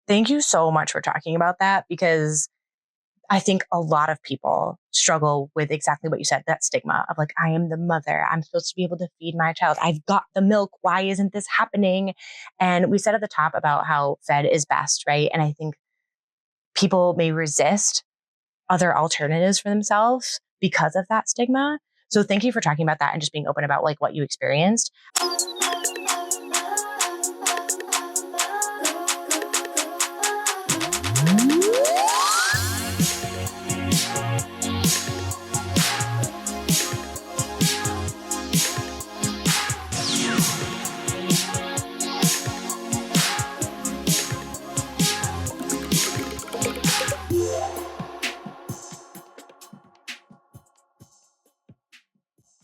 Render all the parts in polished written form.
Thank you so much for talking about that, because I think a lot of people struggle with exactly what you said, that stigma of like, I am the mother. I'm supposed to be able to feed my child. I've got the milk. Why isn't this happening? And we said at the top about how fed is best, right? And I think people may resist other alternatives for themselves because of that stigma. So thank you for talking about that and just being open about like what you experienced.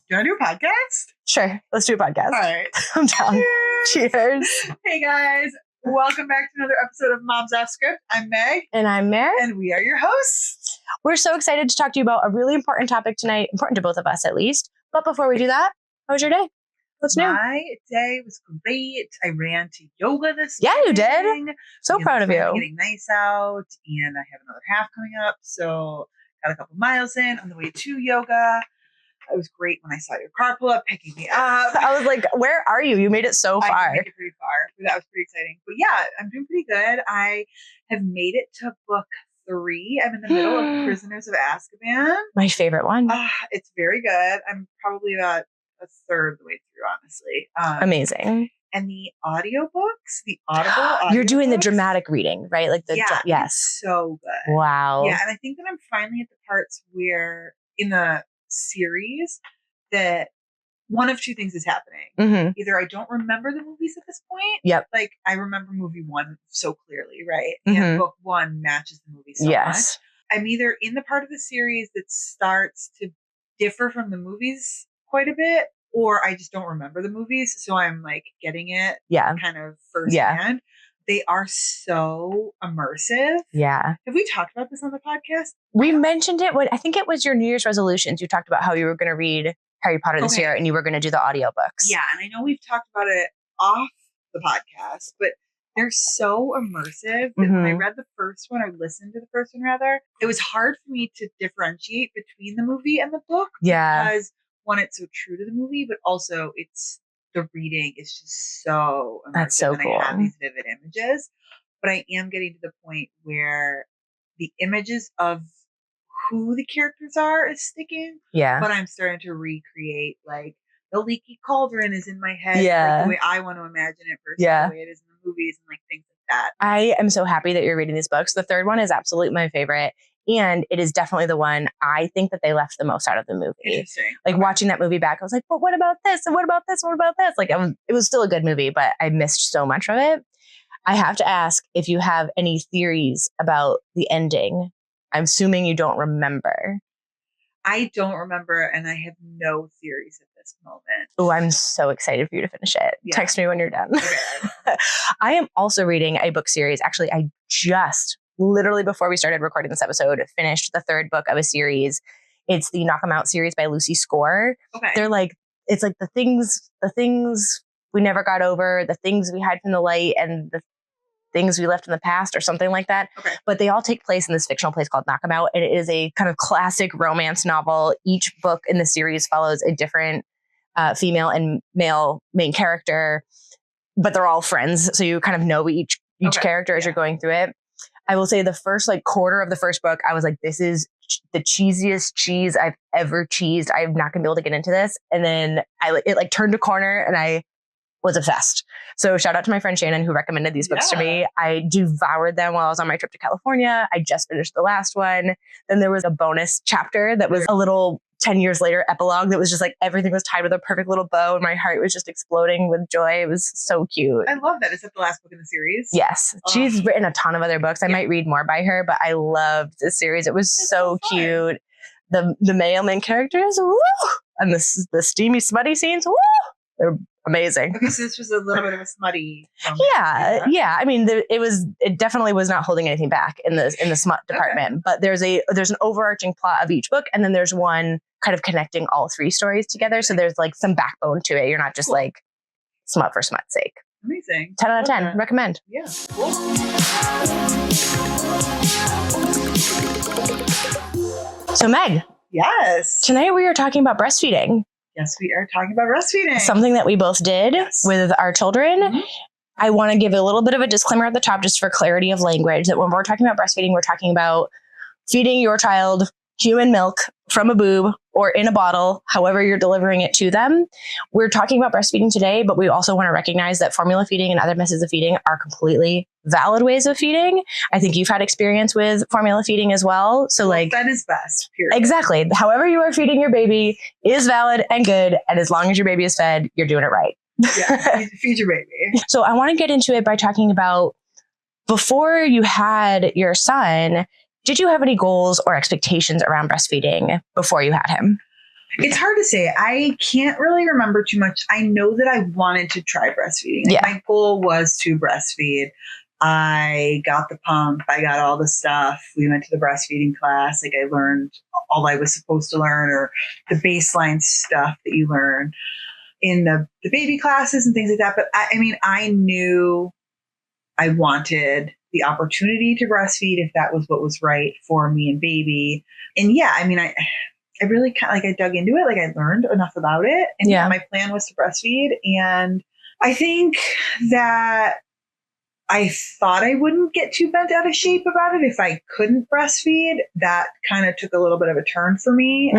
Do you want to do a podcast? Sure. Let's do a podcast. All right. I'm down. Cheers. Hey guys. Welcome back to another episode of Mom's Off Script. I'm Meg. And I'm Mere. And we are your hosts. We're so excited to talk to you about a really important topic tonight, important to both of us at least. But before we do that, how was your day? What's new? My day was great. I ran to yoga this Yeah, morning. you did. So proud of you. Getting nice out, and I have another half coming up. So got a couple miles in on the way to yoga. It was great when I saw your car pull up, picking me up. I was like, where are you? You made it so far. I did make it pretty far. That was pretty exciting. But yeah, I'm doing pretty good. I have made it to book 3. I'm in the middle of Prisoners of Azkaban. My favorite one. It's very good. I'm probably about a third of the way through, honestly. Amazing. And the audiobooks, the Audible You're doing the audiobooks, dramatic reading, right? Like the yes. It's so good. Wow. Yeah, and I think that I'm finally at the parts where in the series that one of two things is happening. Mm-hmm. Either I don't remember the movies at this point. Yep. Like I remember movie 1 so clearly, right? Mm-hmm. And book 1 matches the movie so much. I'm either in the part of the series that starts to differ from the movies quite a bit, or I just don't remember the movies. So I'm like getting it kind of firsthand. They are so immersive. Yeah. Have we talked about this on the podcast? We mentioned it when I think it was your New Year's resolutions. You talked about how you were going to read Harry Potter this year and you were going to do the audiobooks. Yeah. And I know we've talked about it off the podcast, but they're so immersive that when I read the first one, or listened to the first one rather, it was hard for me to differentiate between the movie and the book. Yeah. Because one, it's so true to the movie, but also the reading is just so immersive. That's so cool. I have these vivid images, but I am getting to the point where the images of who the characters are is sticking. Yeah. But I'm starting to recreate like the leaky cauldron is in my head. Like the way I want to imagine it versus the way it is in the movies and like things like that. I am so happy that you're reading these books. The third one is absolutely my favorite. And it is definitely the one I think that they left the most out of the movie. Interesting. Like watching that movie back, I was like, but what about this? And what about this? And what about this? Like it was still a good movie, but I missed so much of it. I have to ask if you have any theories about the ending. I'm assuming you don't remember. I don't remember, and I have no theories at this moment. Oh, I'm so excited for you to finish it. Yeah. Text me when you're done. Okay. I am also reading a book series. Actually, I just literally before we started recording this episode, finished the 3rd book of a series. It's the Knock 'Em Out series by Lucy Score. Okay. They're like, it's like the things we never got over, the things we hide from the light, and the things we left in the past or something like that. Okay. But they all take place in this fictional place called Knock 'Em Out. And it is a kind of classic romance novel. Each book in the series follows a different female and male main character, but they're all friends. So you kind of know each character as you're going through it. I will say the first quarter of the first book, I was like, this is the cheesiest cheese I've ever cheesed. I'm not going to be able to get into this. And then it turned a corner and I was obsessed. So shout out to my friend Shannon who recommended these books to me. I devoured them while I was on my trip to California. I just finished the last one. Then there was a bonus chapter that was a little 10 years later epilogue that was just like everything was tied with a perfect little bow and my heart was just exploding with joy. It was so cute. I love that. Is that the last book in the series? Yes. Oh. She's written a ton of other books. I might read more by her, but I loved this series. It was so cute. The male main characters, woo! And the steamy, smutty scenes, woo! They're amazing. Okay, so this was a little bit of a smutty moment. Yeah. I mean, it definitely was not holding anything back in the smut department. But there's an overarching plot of each book, and then there's one kind of connecting all 3 stories together. So there's some backbone to it. You're not just smut for smut's sake. Amazing. 10 out of 10. Recommend. Yeah. Cool. So Meg. Yes. Tonight we are talking about breastfeeding. Yes, we are talking about breastfeeding. Something that we both did with our children. Mm-hmm. I want to give a little bit of a disclaimer at the top just for clarity of language that when we're talking about breastfeeding, we're talking about feeding your child human milk from a boob or in a bottle, however you're delivering it to them. We're talking about breastfeeding today, but we also want to recognize that formula feeding and other methods of feeding are completely valid ways of feeding. I think you've had experience with formula feeding as well. So that is best, period. Exactly. However you are feeding your baby is valid and good. And as long as your baby is fed, you're doing it right. Yeah, feed your baby. So I want to get into it by talking about before you had your son, did you have any goals or expectations around breastfeeding before you had him? It's hard to say. I can't really remember too much. I know that I wanted to try breastfeeding. My goal was to breastfeed. I got the pump. I got all the stuff. We went to the breastfeeding class. I learned all I was supposed to learn, or the baseline stuff that you learn in the baby classes and things like that. But I knew I wanted the opportunity to breastfeed if that was what was right for me and baby. And I really kind of I dug into it. I learned enough about it. And my plan was to breastfeed. And I think that I thought I wouldn't get too bent out of shape about it if I couldn't breastfeed. That kind of took a little bit of a turn for me.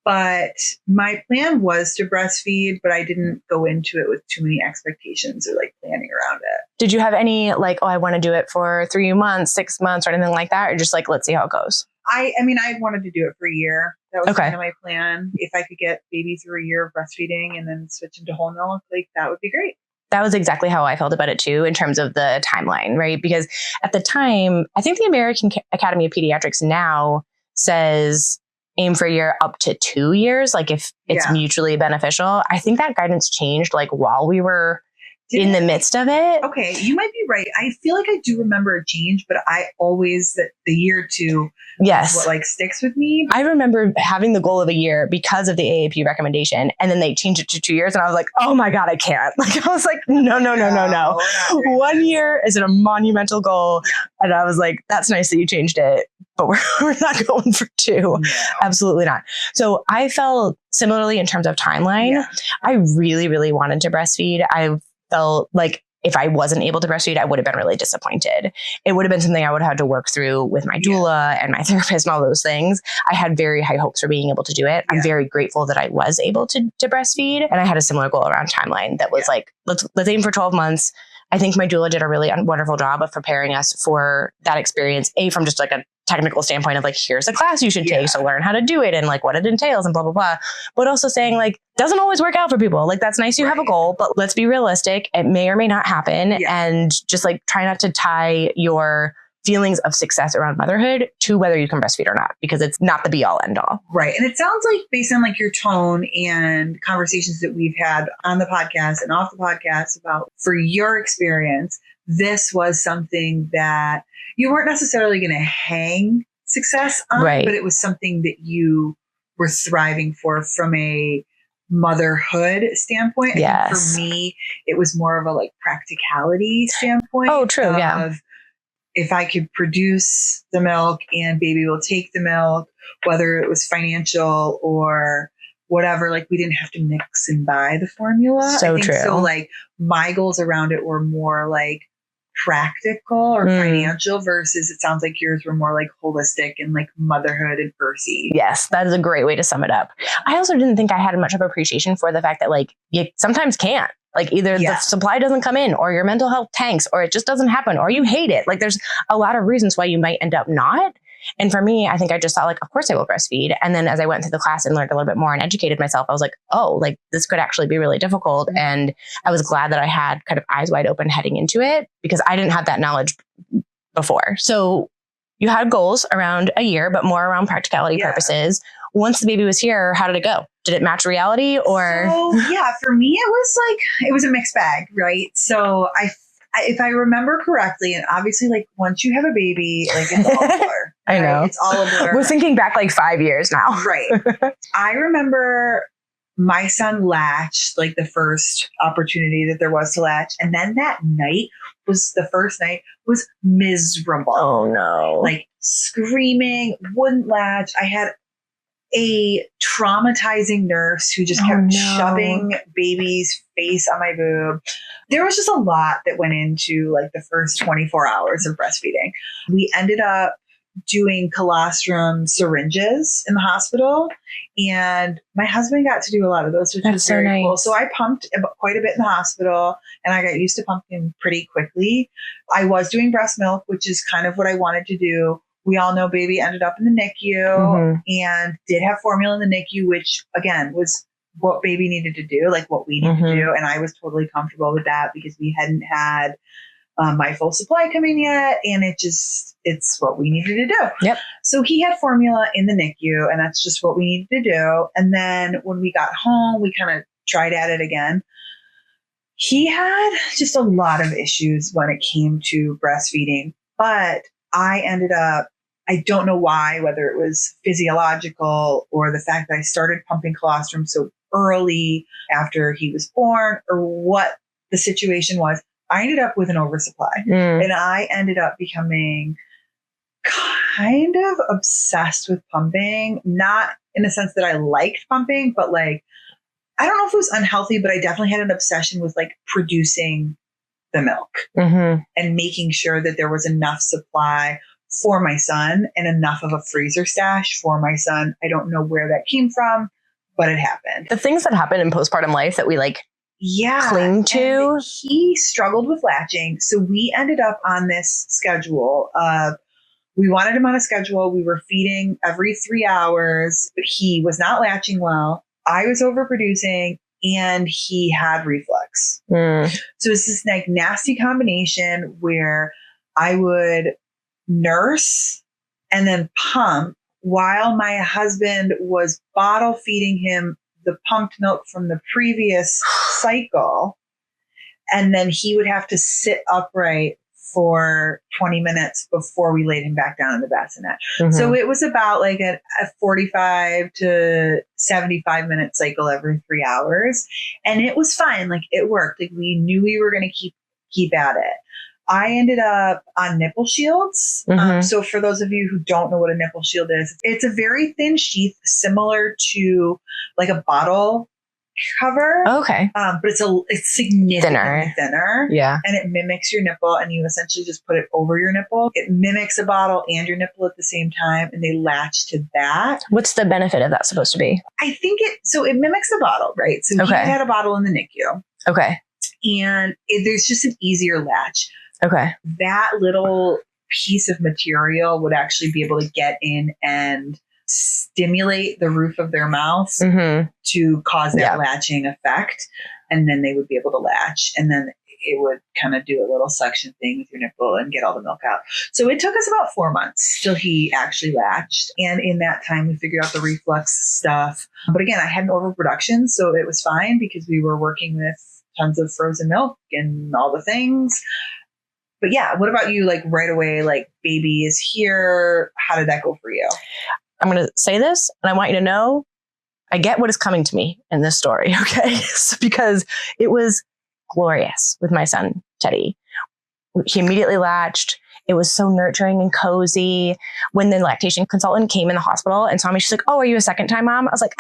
But my plan was to breastfeed, but I didn't go into it with too many expectations or planning around it. Did you have any I want to do it for 3 months, 6 months or anything like that? Or just let's see how it goes? I wanted to do it for a year. That was kind of my plan. If I could get baby through a year of breastfeeding and then switch into whole milk, that would be great. That was exactly how I felt about it too, in terms of the timeline, right? Because at the time, I think the American Academy of Pediatrics now says aim for a year up to 2 years, if it's mutually beneficial. I think that guidance changed while we were in the midst of it. Okay, you might be right. I feel I do remember a change, but I always, the year 2 is what sticks with me. I remember having the goal of a year because of the AAP recommendation, and then they changed it to 2 years, and I was like, oh my God, I can't. I was like, no. 1 year is a monumental goal. And I was like, that's nice that you changed it, but we're not going for 2. No. Absolutely not. So I felt similarly in terms of timeline. Yeah. I really, really wanted to breastfeed. I felt if I wasn't able to breastfeed, I would have been really disappointed. It would have been something I would have had to work through with my doula and my therapist and all those things. I had very high hopes for being able to do it. I'm very grateful that I was able to breastfeed. And I had a similar goal around timeline that was let's aim for 12 months. I think my doula did a really wonderful job of preparing us for that experience, from just a technical standpoint of here's a class you should take to learn how to do it and what it entails and blah, blah, blah. But also saying doesn't always work out for people. That's nice you have a goal, but let's be realistic. It may or may not happen. And just try not to tie your feelings of success around motherhood to whether you can breastfeed or not, because it's not the be all end all. Right. And it sounds based on your tone and conversations that we've had on the podcast and off the podcast about, for your experience, this was something that you weren't necessarily going to hang success on, but it was something that you were thriving for from a motherhood standpoint. Yes. And for me, it was more of a practicality standpoint. Oh, true. Yeah. If I could produce the milk and baby will take the milk, whether it was financial or whatever, we didn't have to mix and buy the formula. So true. So my goals around it were more practical or financial versus it sounds like yours were more holistic and motherhood and earthy. Yes, that is a great way to sum it up. I also didn't think I had much of appreciation for the fact that you sometimes can't. Either the supply doesn't come in or your mental health tanks or it just doesn't happen or you hate it. There's a lot of reasons why you might end up not. And for me, I think I just thought of course I will breastfeed. And then as I went through the class and learned a little bit more and educated myself, I was this could actually be really difficult. And I was glad that I had kind of eyes wide open heading into it because I didn't have that knowledge before. So you had goals around a year, but more around practicality purposes. Once the baby was here, how did it go? Did it match reality or? So, for me, it was a mixed bag, right? So if I remember correctly, and obviously once you have a baby, it's all a blur. I know. It's all a blur. We're thinking back 5 years now. Right. I remember my son latched like the first opportunity that there was to latch. And then that night was the first night was miserable. Oh no. Like screaming, wouldn't latch. I had a traumatizing nurse who just kept shoving baby's face on my boob. There was just a lot that went into like the first 24 hours of breastfeeding. We ended up doing colostrum syringes in the hospital, and my husband got to do a lot of those, which was very cool. So I pumped quite a bit in the hospital, and I got used to pumping pretty quickly. I was doing breast milk, which is kind of what I wanted to do. We all know baby ended up in the NICU and did have formula in the NICU, which again was what baby needed to do, like what we needed to do. And I was totally comfortable with that because we hadn't had my full supply coming yet. And it's what we needed to do. Yep. So he had formula in the NICU, and that's just what we needed to do. And then when we got home, we kind of tried at it again. He had just a lot of issues when it came to breastfeeding, but I ended up, I don't know why, whether it was physiological or the fact that I started pumping colostrum so early after he was born, or what the situation was, I ended up with an oversupply. And I ended up becoming kind of obsessed with pumping, not in the sense that I liked pumping, but like, I don't know if it was unhealthy, but I definitely had an obsession with like producing the milk and making sure that there was enough supply for my son and enough of a freezer stash for my son. I don't know where that came from, but it happened. The things that happen in postpartum life that we like cling to. And he struggled with latching. So we ended up on this schedule. We wanted him on a schedule. We were feeding every 3 hours, but he was not latching well. I was overproducing, and he had reflux. So it's this like nasty combination where I would nurse and then pump while my husband was bottle feeding him the pumped milk from the previous cycle. And then he would have to sit upright for 20 minutes before we laid him back down in the bassinet. So it was about like a 45 to 75 minute cycle every 3 hours. And it was fine. Like it worked. Like we knew we were going to keep at it. I ended up on nipple shields. So for those of you who don't know what a nipple shield is, it's a very thin sheath similar to like a bottle cover. Okay. But it's significantly thinner. Yeah. And it mimics your nipple, and you essentially just put it over your nipple. It mimics a bottle and your nipple at the same time, and they latch to that. What's the benefit of that supposed to be? I think it mimics a bottle, right? So he had a bottle in the NICU. Okay. And there's just an easier latch. Okay. That little piece of material would actually be able to get in and stimulate the roof of their mouth to cause that latching effect. And then they would be able to latch. And then it would kind of do a little suction thing with your nipple and get all the milk out. So it took us about 4 months till he actually latched. And in that time, we figured out the reflux stuff. But again, I had an overproduction, so it was fine because we were working with tons of frozen milk and all the things. But yeah, what about you? Like right away, like baby is here. How did that go for you? I'm going to say this, and I want you to know, I get what is coming to me in this story. Okay. Because it was glorious with my son, Teddy. He immediately latched. It was so nurturing and cozy. When the lactation consultant came in the hospital and saw me, she's like, "Oh, are you a second time mom?" I was like,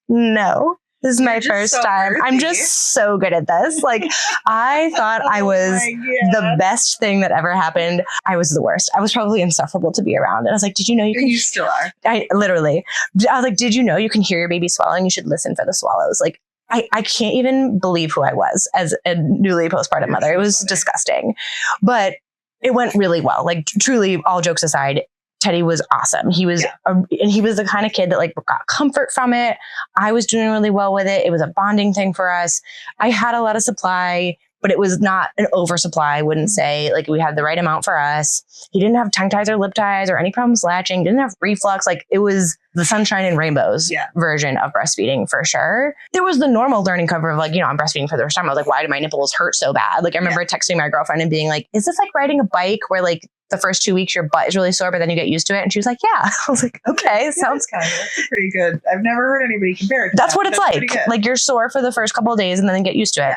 "No. This is my first time. I'm just so good at this." Like, I thought I was the best thing that ever happened. I was the worst. I was probably insufferable to be around. And I was like, "Did you know you can..." You still are. I was like, "Did you know you can hear your baby swallowing? You should listen for the swallows." Like, I can't even believe who I was as a newly postpartum mother. It was disgusting. But it went really well. Like, truly, all jokes aside, Teddy was awesome. He was, and he was the kind of kid that like got comfort from it. I was doing really well with it. It was a bonding thing for us. I had a lot of supply. but it was not an oversupply. I wouldn't say like we had the right amount for us. He didn't have tongue ties or lip ties or any problems latching, didn't have reflux. Like it was the sunshine and rainbows version of breastfeeding for sure. There was the normal learning curve of like, I'm breastfeeding for the first time. I was like, why do my nipples hurt so bad? Like I remember texting my girlfriend and being like, is this like riding a bike where like the first 2 weeks your butt is really sore, but then you get used to it? And she was like, yeah. I was like, okay, sounds kind of pretty good. I've never heard anybody compare it. That's what it's like. Like you're sore for the first couple of days and then get used to it.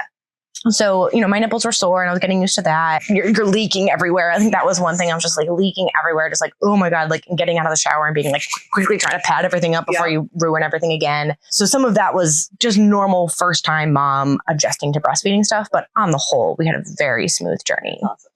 So, my nipples were sore and I was getting used to that. You're leaking everywhere. I think that was one thing. I was just like leaking everywhere. Just like, oh my God, like getting out of the shower and being like quickly trying to pad everything up before you ruin everything again. So some of that was just normal first time mom adjusting to breastfeeding stuff. But on the whole, we had a very smooth journey. Awesome.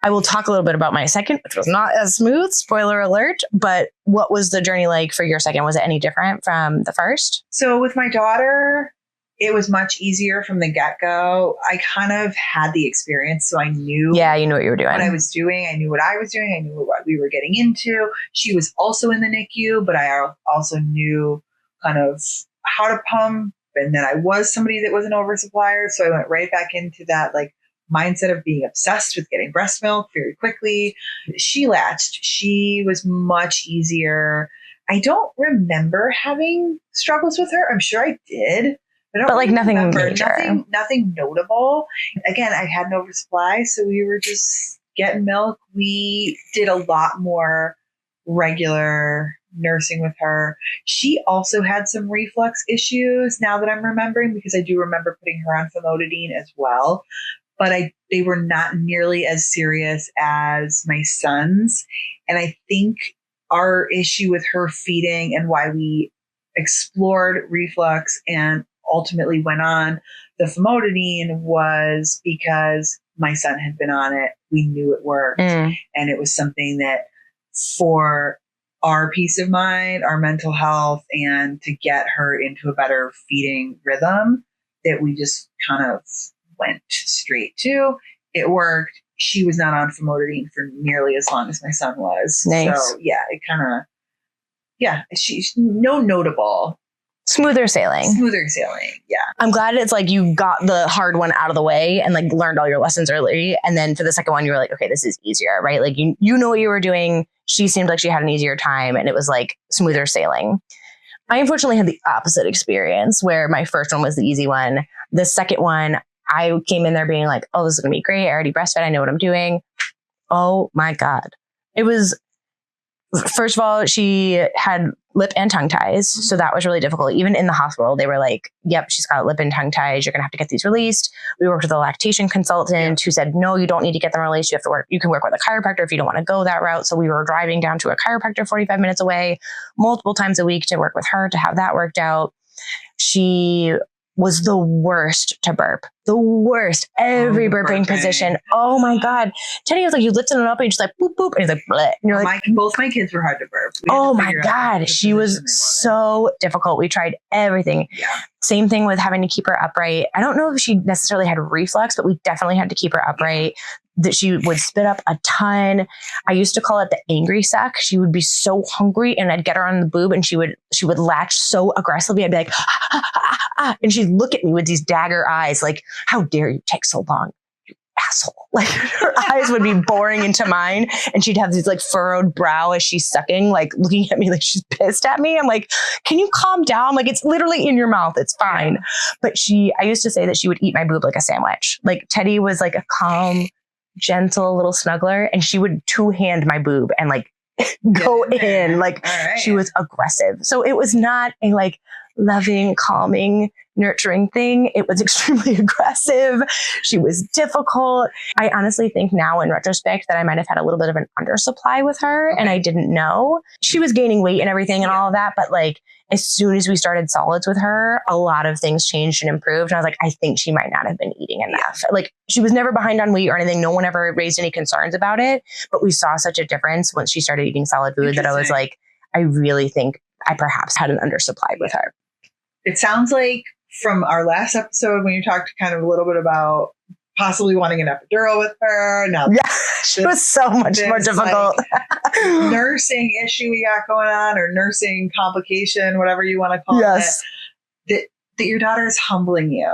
I will talk a little bit about my second, which was not as smooth, spoiler alert. But what was the journey like for your second? Was it any different from the first? So with my daughter, it was much easier from the get-go. I kind of had the experience, so I knew. Yeah, you knew what you were doing. What I was doing. I knew what I was doing. I knew what we were getting into. She was also in the NICU, but I also knew kind of how to pump. And then I was somebody that was an oversupplier, so I went right back into that like mindset of being obsessed with getting breast milk very quickly. She latched. She was much easier. I don't remember having struggles with her. I'm sure I did. But like nothing major. Nothing notable. Again, I had an oversupply, so we were just getting milk. We did a lot more regular nursing with her. She also had some reflux issues now that I'm remembering, because I do remember putting her on famotidine as well. But they were not nearly as serious as my son's. And I think our issue with her feeding and why we explored reflux and ultimately went on the famotidine was because my son had been on it. We knew it worked. And it was something that for our peace of mind, our mental health, and to get her into a better feeding rhythm, that we just kind of went straight to. It worked. She was not on famotidine for nearly as long as my son was. Nice. So it kind of, she's no notable. Smoother sailing. Yeah. I'm glad it's like you got the hard one out of the way and like learned all your lessons early. And then for the second one, you were like, okay, this is easier, right? Like you know what you were doing. She seemed like she had an easier time and it was like smoother sailing. I unfortunately had the opposite experience where my first one was the easy one. The second one, I came in there being like, oh, this is going to be great. I already breastfed. I know what I'm doing. Oh my God. It was, first of all, she had lip and tongue ties. So that was really difficult. Even in the hospital, they were like, yep, she's got lip and tongue ties. You're going to have to get these released. We worked with a lactation consultant who said, no, you don't need to get them released. You can work with a chiropractor if you don't want to go that route. So we were driving down to a chiropractor 45 minutes away multiple times a week to work with her to have that worked out. She was the worst to burp. The worst. Every burping position. Oh my God. Teddy was like, you lifted it up and you just like boop, boop. And he's like, bleh. And you're like, both my kids were hard to burp. Oh my God. She was so difficult. We tried everything. Yeah. Same thing with having to keep her upright. I don't know if she necessarily had reflux, but we definitely had to keep her upright. That she would spit up a ton. I used to call it the angry suck. She would be so hungry and I'd get her on the boob and she would latch so aggressively. I'd be like, and she'd look at me with these dagger eyes like, how dare you take so long, you asshole. Like her eyes would be boring into mine and she'd have these like furrowed brow as she's sucking, like looking at me like she's pissed at me. I'm like, can you calm down? Like it's literally in your mouth. It's fine. But I used to say that she would eat my boob like a sandwich. Like Teddy was like a calm, gentle little snuggler and she would two-hand my boob and like go in like she was aggressive. So it was not a like loving, calming, nurturing thing. It was extremely aggressive. She was difficult. I honestly think now in retrospect that I might have had a little bit of an undersupply with her and I didn't know. She was gaining weight and everything and all of that, but like as soon as we started solids with her, a lot of things changed and improved. And I was like, I think she might not have been eating enough. Like she was never behind on weight or anything. No one ever raised any concerns about it. But we saw such a difference once she started eating solid food that I was like, I really think I perhaps had an undersupply with her. It sounds like from our last episode when you talked kind of a little bit about possibly wanting an epidural with her. Now, she was so much more difficult. Like, nursing issue we got going on or nursing complication, whatever you want to call it. that your daughter is humbling you.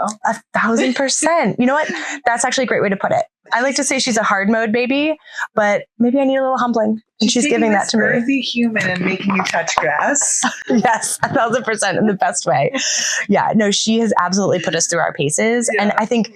1,000%. You know what? That's actually a great way to put it. I like to say she's a hard mode baby, but maybe I need a little humbling. And she's giving that to me. Earthy human and making you touch grass. Yes, 1,000% in the best way. Yeah, no, she has absolutely put us through our paces. Yeah. And I think,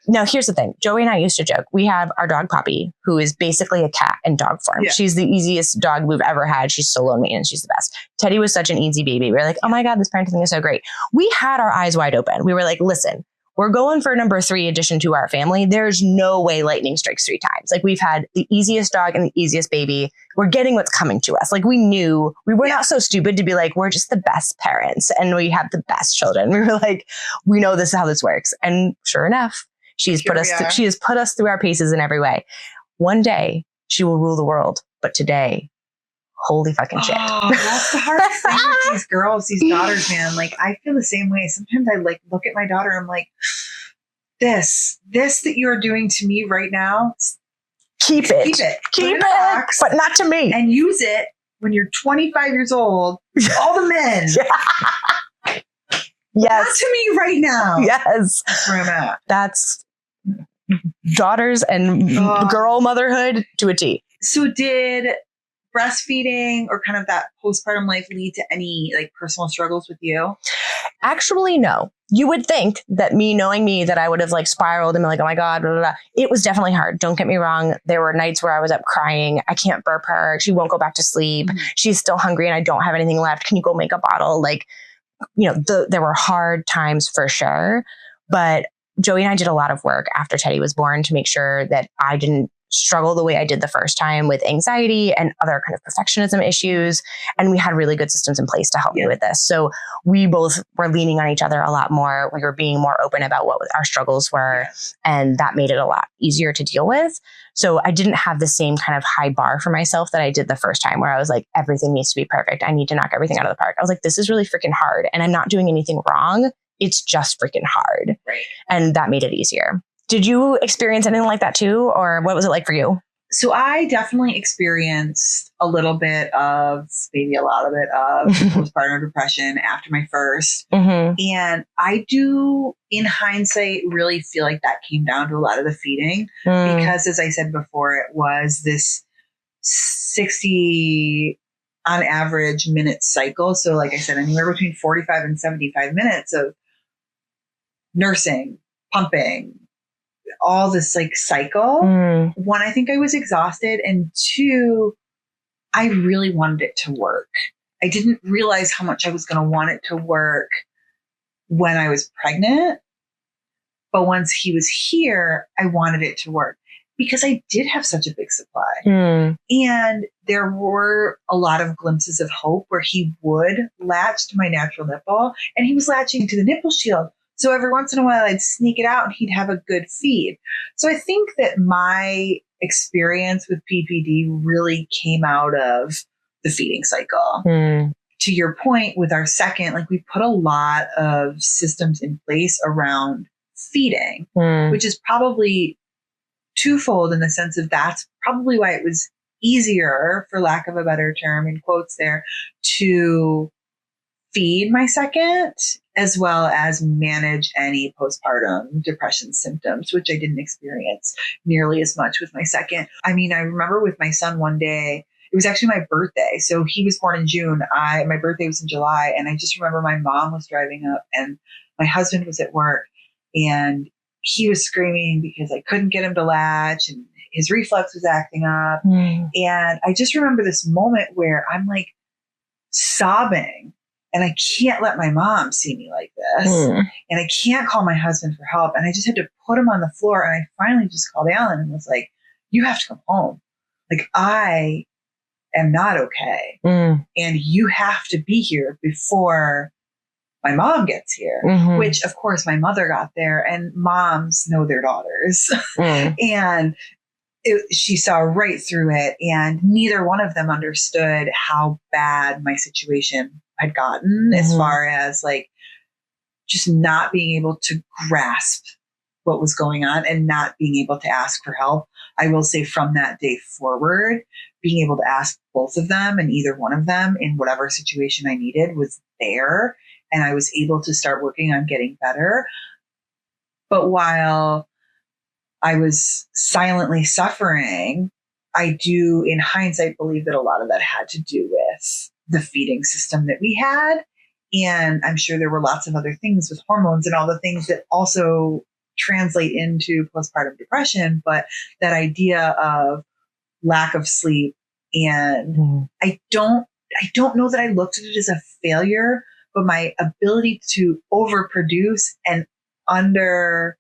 now here's the thing. Joey and I used to joke. We have our dog Poppy, who is basically a cat in dog form. Yeah. She's the easiest dog we've ever had. She's so low maintenance. She's the best. Teddy was such an easy baby. We were like, oh my God, this parenting is so great. We had our eyes wide open. We were like, listen, we're going for number 3 addition to our family. There's no way lightning strikes 3 times. Like, we've had the easiest dog and the easiest baby. We're getting what's coming to us. Like, we knew we were not so stupid to be like, we're just the best parents and we have the best children. We were like, we know this is how this works. And sure enough, she has put us through our paces in every way. One day she will rule the world, but today, holy fucking shit. Oh, that's the hardest thing with these girls, these daughters, man. Like, I feel the same way. Sometimes I like look at my daughter. I'm like, this that you are doing to me right now. Keep it, but not to me. And use it when you're 25 years old. All the men. Yes. Not to me right now. Yes. That's where I'm at. That's daughters and girl motherhood to a T. So did breastfeeding or kind of that postpartum life lead to any like personal struggles with you? Actually, no. You would think that knowing me, that I would have like spiraled and been like, oh my God, blah, blah, blah. It was definitely hard. Don't get me wrong. There were nights where I was up crying. I can't burp her. She won't go back to sleep. Mm-hmm. She's still hungry and I don't have anything left. Can you go make a bottle? Like, you know, there were hard times for sure. But Joey and I did a lot of work after Teddy was born to make sure that I didn't struggle the way I did the first time with anxiety and other kind of perfectionism issues. And we had really good systems in place to help me with this. So we both were leaning on each other a lot more. We were being more open about what our struggles were. And that made it a lot easier to deal with. So I didn't have the same kind of high bar for myself that I did the first time, where I was like, everything needs to be perfect. I need to knock everything out of the park. I was like, this is really freaking hard. And I'm not doing anything wrong. It's just freaking hard. Right. And that made it easier. Did you experience anything like that too? Or what was it like for you? So I definitely experienced a lot of it of postpartum depression after my first. Mm-hmm. And I do, in hindsight, really feel like that came down to a lot of the feeding. Because as I said before, it was this 60 on average minute cycle. So like I said, anywhere between 45 and 75 minutes of nursing, pumping, all this like cycle. One, I think I was exhausted. And 2, I really wanted it to work. I didn't realize how much I was going to want it to work when I was pregnant. But once he was here, I wanted it to work because I did have such a big supply. And there were a lot of glimpses of hope where he would latch to my natural nipple and he was latching to the nipple shield. So every once in a while I'd sneak it out and he'd have a good feed. So I think that my experience with PPD really came out of the feeding cycle. To your point with our second, like we put a lot of systems in place around feeding, which is probably twofold in the sense of that's probably why it was easier, for lack of a better term, in quotes there, to feed my second, as well as manage any postpartum depression symptoms, which I didn't experience nearly as much with my second. I mean, I remember with my son one day, it was actually my birthday. So he was born in June. My birthday was in July. And I just remember my mom was driving up and my husband was at work and he was screaming because I couldn't get him to latch and his reflux was acting up. And I just remember this moment where I'm like sobbing. And I can't let my mom see me like this. And I can't call my husband for help. And I just had to put him on the floor. And I finally just called Alan and was like, you have to come home. Like, I am not okay. And you have to be here before my mom gets here, which of course my mother got there and moms know their daughters. And she saw right through it. And neither one of them understood how bad my situation had gotten as far as like just not being able to grasp what was going on and not being able to ask for help. I will say from that day forward, being able to ask both of them and either one of them in whatever situation I needed was there. and I was able to start working on getting better. But while I was silently suffering, I do, in hindsight, believe that a lot of that had to do with the feeding system that we had. And I'm sure there were lots of other things with hormones and all the things that also translate into postpartum depression. But that idea of lack of sleep, and I don't know that I looked at it as a failure, but my ability to overproduce and under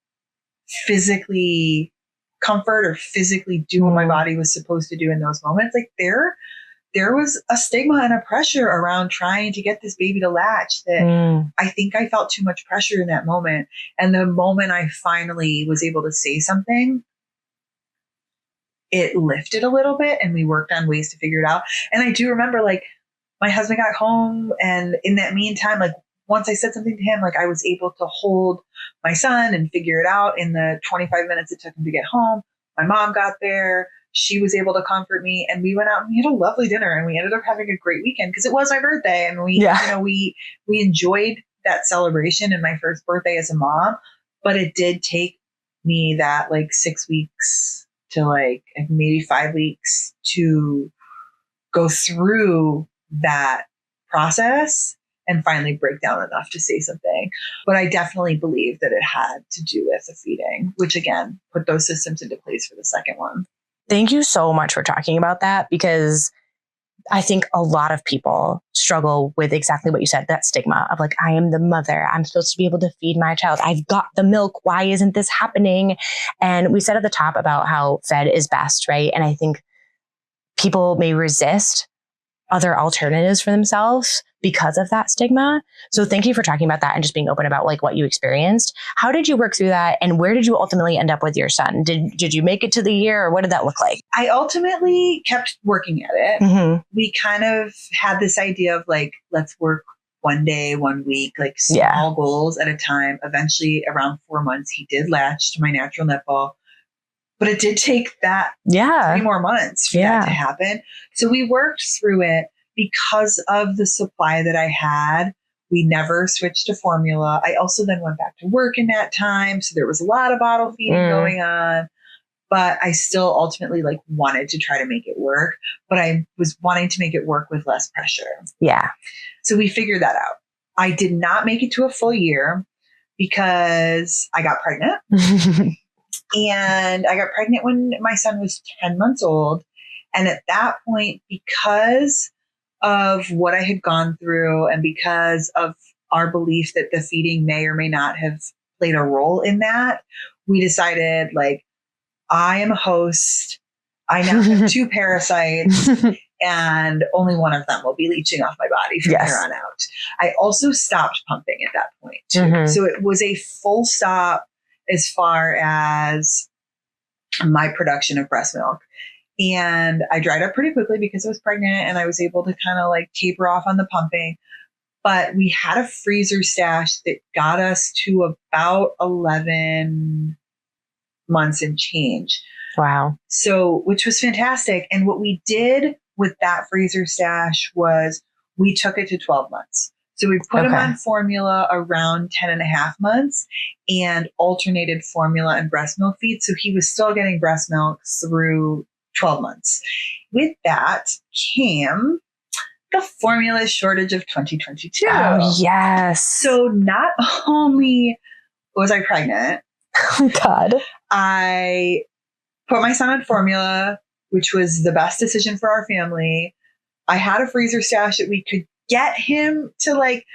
physically comfort or physically do what my body was supposed to do in those moments, like there was a stigma and a pressure around trying to get this baby to latch that I think I felt too much pressure in that moment. And the moment I finally was able to say something, it lifted a little bit and we worked on ways to figure it out. And I do remember, like, my husband got home, and in that meantime, like, once I said something to him, like, I was able to hold my son and figure it out in the 25 minutes it took him to get home. My mom got there. She was able to comfort me, and we went out and we had a lovely dinner, and we ended up having a great weekend because it was my birthday, and we enjoyed that celebration and my first birthday as a mom. But it did take me that like 6 weeks to like maybe 5 weeks to go through that process and finally break down enough to say something. But I definitely believe that it had to do with the feeding, which again, put those systems into place for the second one. Thank you so much for talking about that, because I think a lot of people struggle with exactly what you said, that stigma of like, I am the mother. I'm supposed to be able to feed my child. I've got the milk. Why isn't this happening? And we said at the top about how fed is best, right? And I think people may resist other alternatives for themselves because of that stigma. So thank you for talking about that and just being open about like what you experienced. How did you work through that? And where did you ultimately end up with your son? Did you make it to the year, or what did that look like? I ultimately kept working at it. Mm-hmm. We kind of had this idea of like, let's work one day, 1 week, like small goals at a time. Eventually around 4 months, he did latch to my natural nipple. But it did take that 3 more months for that to happen. So we worked through it. Because of the supply that I had, we never switched to formula. I also then went back to work in that time. So there was a lot of bottle feeding going on. But I still ultimately like wanted to try to make it work. But I was wanting to make it work with less pressure. Yeah. So we figured that out. I did not make it to a full year because I got pregnant. And I got pregnant when my son was 10 months old. And at that point, because of what I had gone through and because of our belief that the feeding may or may not have played a role in that, we decided, like, I am a host. I now have 2 parasites and only one of them will be leaching off my body from here on out. I also stopped pumping at that point too. Mm-hmm. So it was a full stop as far as my production of breast milk. And I dried up pretty quickly because I was pregnant, and I was able to kind of like taper off on the pumping. But we had a freezer stash that got us to about 11 months and change. Wow. So, which was fantastic. And what we did with that freezer stash was we took it to 12 months. So we put him on formula around 10 and a half months and alternated formula and breast milk feed. So he was still getting breast milk through 12 months. With that came the formula shortage of 2022. Oh, yes. So not only was I pregnant, oh, God, I put my son on formula, which was the best decision for our family. I had a freezer stash that we could get him to like,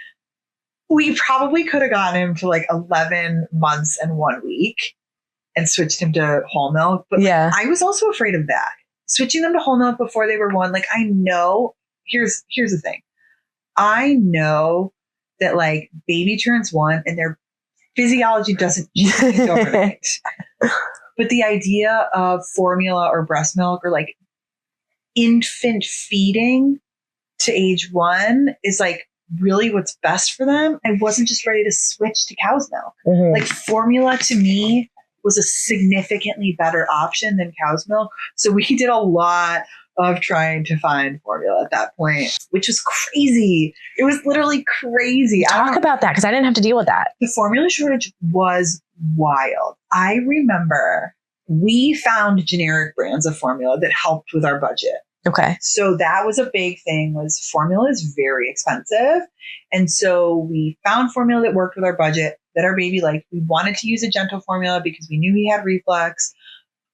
we probably could have gotten him to like 11 months and 1 week and switched him to whole milk. But I was also afraid of that. Switching them to whole milk before they were 1, like, I know, here's the thing. I know that like baby turns 1 and their physiology doesn't change overnight. But the idea of formula or breast milk or like infant feeding to age 1 is like really what's best for them. I wasn't just ready to switch to cow's milk. Mm-hmm. Like formula to me was a significantly better option than cow's milk. So we did a lot of trying to find formula at that point, which was crazy. It was literally crazy. Talk about that, because I didn't have to deal with that. The formula shortage was wild. I remember we found generic brands of formula that helped with our budget. Okay. So that was a big thing, was formula is very expensive. And so we found formula that worked with our budget, that our baby liked. We wanted to use a gentle formula because we knew he had reflux.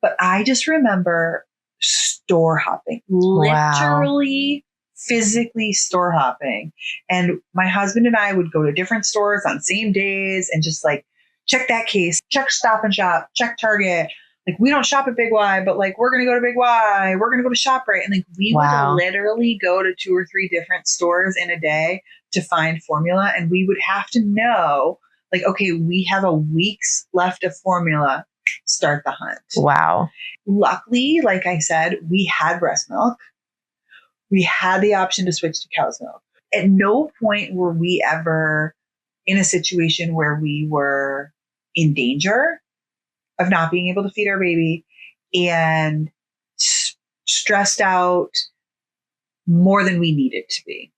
But I just remember store hopping, literally physically store hopping. And my husband and I would go to different stores on same days and just like check that case, check Stop and Shop, check Target. Like, we don't shop at Big Y, but like, we're going to go to Big Y. We're going to go to ShopRite. And like, we would literally go to 2 or 3 different stores in a day to find formula. And we would have to know, like, okay, we have a week's left of formula. Start the hunt. Wow. Luckily, like I said, we had breast milk. We had the option to switch to cow's milk. At no point were we ever in a situation where we were in danger of not being able to feed our baby and stressed out more than we needed to be.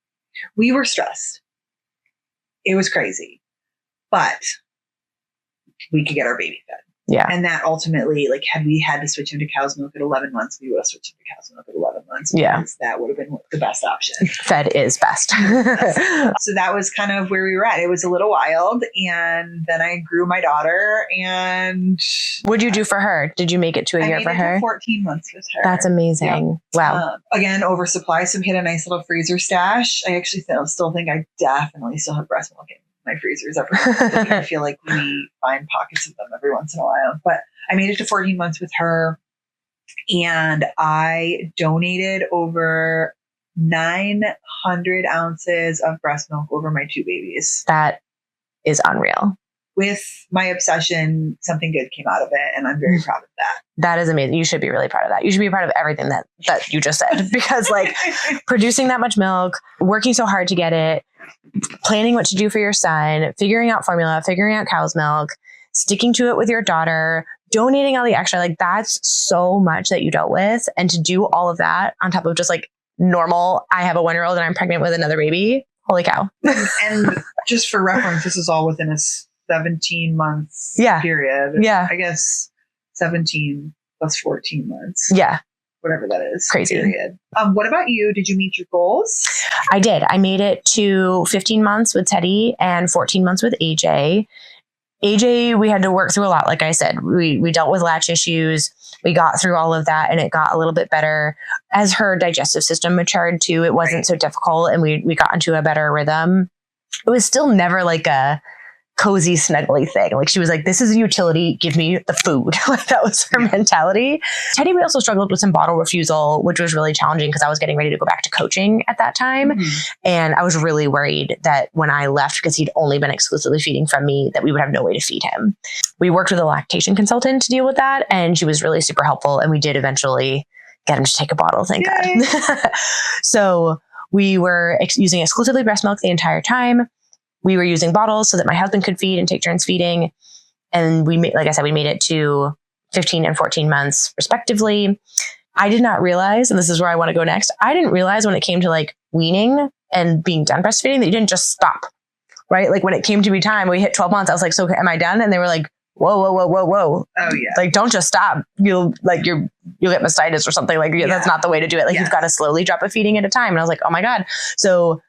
We were stressed. It was crazy, but we could get our baby fed. Yeah. And that ultimately, like, had we had to switch him to cow's milk at 11 months, we would have switched him to cow's milk at 11 months. Yeah. That would have been the best option. Fed is best. So that was kind of where we were at. It was a little wild. And then I grew my daughter. And what'd you do for her? Did you make it to a year for her? 14 months with her. That's amazing. Yep. Wow. Again, oversupply. So we had a nice little freezer stash. I actually still think I definitely still have breast milk in my freezers. I feel like we find pockets of them every once in a while. But I made it to 14 months with her, and I donated over 900 ounces of breast milk over my 2 babies. That is unreal. With my obsession, something good came out of it, and I'm very proud of that. That is amazing. You should be really proud of that. You should be proud of everything that you just said, because like producing that much milk, working so hard to get it, planning what to do for your son, figuring out formula, figuring out cow's milk, sticking to it with your daughter, donating all the extra, like that's so much that you dealt with. And to do all of that on top of just like normal, I have a 1-year-old and I'm pregnant with another baby. Holy cow. And just for reference, this is all within a 17 months period. Yeah. I guess 17 plus 14 months. Yeah. Whatever that is. Crazy. Period. What about you? Did you meet your goals? I did. I made it to 15 months with Teddy and 14 months with AJ. AJ, we had to work through a lot. Like I said, we dealt with latch issues. We got through all of that and it got a little bit better. As her digestive system matured too, it wasn't so difficult and we got into a better rhythm. It was still never like a cozy, snuggly thing. Like she was like, this is a utility, give me the food. Like that was her mentality. Teddy, we also struggled with some bottle refusal, which was really challenging because I was getting ready to go back to coaching at that time. Mm-hmm. And I was really worried that when I left, because he'd only been exclusively feeding from me, that we would have no way to feed him. We worked with a lactation consultant to deal with that. And she was really super helpful. And we did eventually get him to take a bottle, thank God. So we were using exclusively breast milk the entire time. We were using bottles so that my husband could feed and take turns feeding. And like I said, we made it to 15 and 14 months respectively. I did not realize, and this is where I want to go next. I didn't realize when it came to like weaning and being done breastfeeding that you didn't just stop, right? Like when it came to be time, we hit 12 months. I was like, so am I done? And they were like, whoa. Oh yeah. Like, don't just stop. You'll get mastitis or something. Like that's not the way to do it. Like you've got to slowly drop a feeding at a time. And I was like, oh my God. So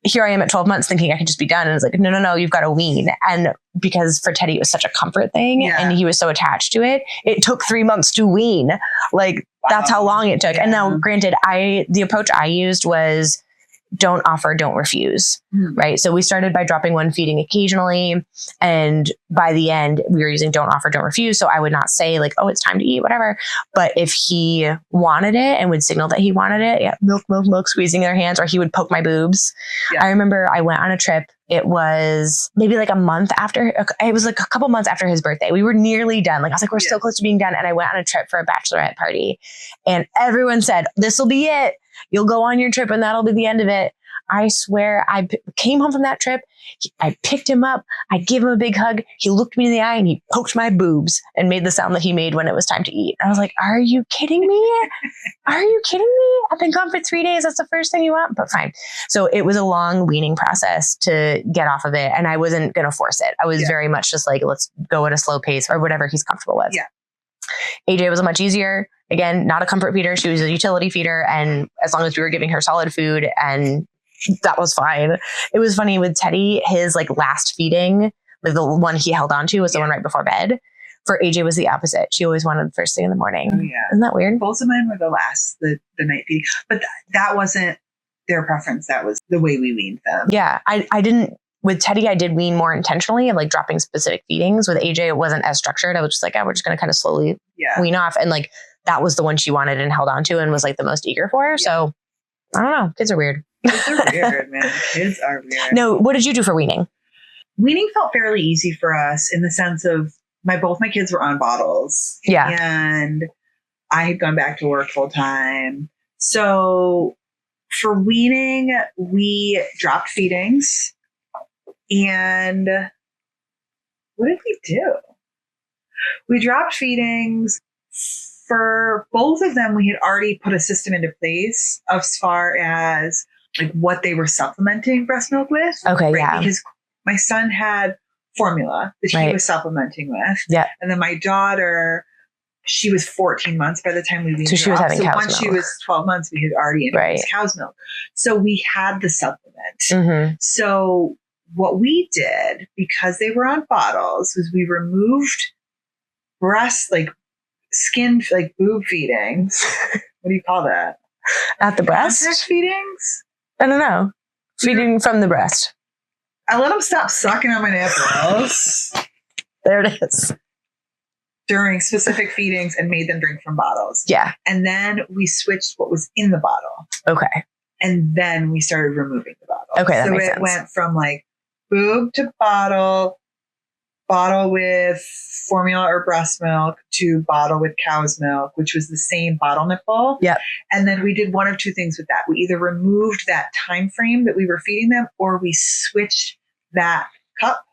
here I am at 12 months thinking I could just be done. And it's like, no, you've got to wean. And because for Teddy, it was such a comfort thing and he was so attached to it, it took 3 months to wean. Like that's how long it took. Yeah. And now granted, the approach I used was don't offer, don't refuse. Right. So we started by dropping one feeding occasionally. And by the end we were using don't offer, don't refuse. So I would not say like, oh, it's time to eat, whatever. But if he wanted it and would signal that he wanted it, milk, squeezing their hands, or he would poke my boobs. Yeah. I remember I went on a trip. It was maybe like a couple months after his birthday. We were nearly done. Like I was like, we're so close to being done. And I went on a trip for a bachelorette party and everyone said, this will be it. You'll go on your trip and that'll be the end of it. I swear, came home from that trip. I picked him up. I gave him a big hug. He looked me in the eye and he poked my boobs and made the sound that he made when it was time to eat. I was like, are you kidding me? Are you kidding me? I've been gone for 3 days. That's the first thing you want, but fine. So it was a long weaning process to get off of it. And I wasn't going to force it. I was very much just like, let's go at a slow pace or whatever he's comfortable with. Yeah. AJ was a much easier, again, not a comfort feeder. She was a utility feeder. And as long as we were giving her solid food, and that was fine. It was funny with Teddy, his like last feeding, like the one he held on to was the one right before bed. For AJ was the opposite. She always wanted the first thing in the morning. Oh, yeah. Isn't that weird? Both of mine were the night feeding, but that wasn't their preference. That was the way we weaned them. Yeah. I didn't, with Teddy, I did wean more intentionally of like dropping specific feedings. With AJ, it wasn't as structured. I was just like, we're just going to kind of slowly wean off. And like, that was the one she wanted and held on to and was like the most eager for. Yeah. So I don't know. Kids are weird. Kids are weird, man. Kids are weird. No, what did you do for weaning? Weaning felt fairly easy for us in the sense of both my kids were on bottles. Yeah. And I had gone back to work full time. So for weaning, we dropped feedings. And what did we do? We dropped feedings. For both of them, we had already put a system into place as far as like what they were supplementing breast milk with. Okay, yeah. Because my son had formula that he was supplementing with. Yeah. And then my daughter, she was 14 months by the time we weaned her. So she was having cow's milk. Once she was 12 months, we had already introduced cow's milk. So we had the supplement. Mm-hmm. So what we did, because they were on bottles, was we removed breast, like skin, like boob feedings. What do you call that? At the breast? Contact feedings? I don't know. Feeding from the breast. I let them stop sucking on my nipples. There it is. During specific feedings and made them drink from bottles. Yeah. And then we switched what was in the bottle. Okay. And then we started removing the bottle. Okay, that makes sense. So it went from like boob to bottle with formula or breast milk to bottle with cow's milk, which was the same bottle nipple. Yep. And then we did one of two things with that. We either removed that time frame that we were feeding them, or we switched that cup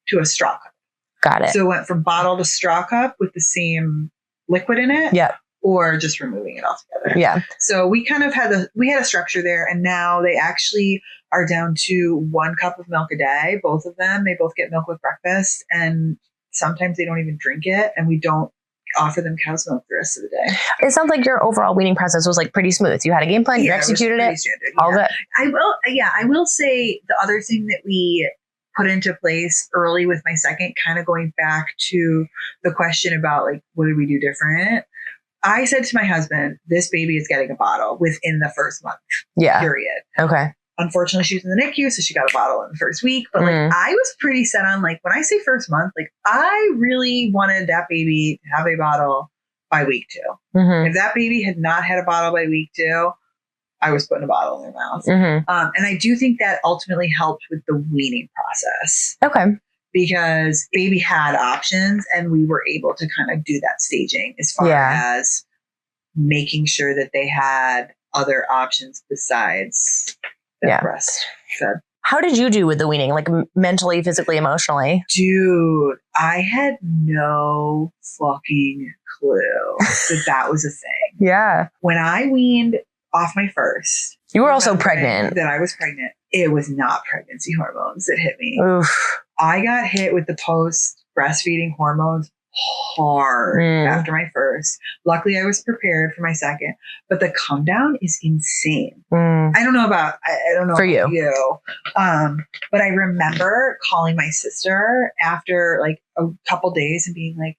to a straw cup. Got it. So it went from bottle to straw cup with the same liquid in it. Yep. Or just removing it altogether. Yeah. So we kind of had a structure there, and now they actually are down to 1 cup of milk a day. Both of them, they both get milk with breakfast, and sometimes they don't even drink it, and we don't offer them cow's milk the rest of the day. It sounds like your overall weaning process was like pretty smooth. You had a game plan, you executed it. Standard, all good. I will say the other thing that we put into place early with my second, kind of going back to the question about like, what did we do different? I said to my husband, this baby is getting a bottle within the first month. Yeah. Period. Okay. Unfortunately, she was in the NICU, so she got a bottle in the first week. But like, I was pretty set on like, when I say first month, like I really wanted that baby to have a bottle by week 2. Mm-hmm. If that baby had not had a bottle by week 2, I was putting a bottle in their mouth. Mm-hmm. And I do think that ultimately helped with the weaning process. Okay. Because baby had options, and we were able to kind of do that staging as far as making sure that they had other options besides the breastfed. How did you do with the weaning? Like mentally, physically, emotionally? Dude, I had no fucking clue that was a thing. Yeah. When I weaned off my first. You were also pregnant. That I was pregnant. It was not pregnancy hormones that hit me. Oof. I got hit with the post breastfeeding hormones hard after my first. Luckily, I was prepared for my second, but the come down is insane. I don't know about for you. But I remember calling my sister after like a couple days and being like,